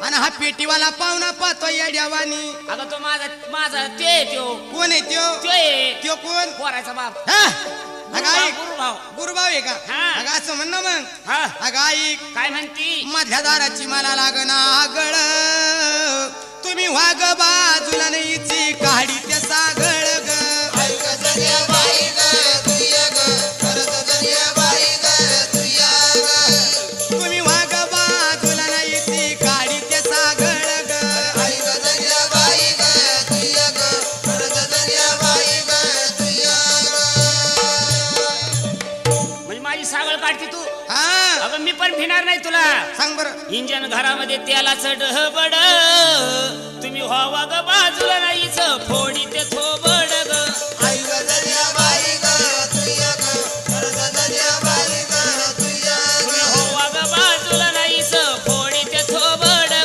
आणि हा पेटीवाला पाहुणा पाहतो या देवानी. अगं तो माझा माझा ते त्यो कोण आहे त्यो? त्यो कोण? पोराचा बाप. हा? अगं ऐक, गुरुभाव. गुरुभाव आहे का? हा. अगं असं म्हण ना मग. हा अगं ऐक, काय म्हणती? मधल्या दाराची मला लागना आगळ, तुम्ही वाग बाजूला नाहीची काढी त्या सागळ ग. तुम्ही वाग बाजूला नाहीची काढी त्या सागळ ग. म्हणजे माझी सागळ काढती तू? हा, अगं मी पण भिणार नाही तुला. सांग बरं. इंजन घरामध्ये तेलाचं डहबड, तुम्ही व्हावा ग बाजूला नाहीच फोडी ते थोब.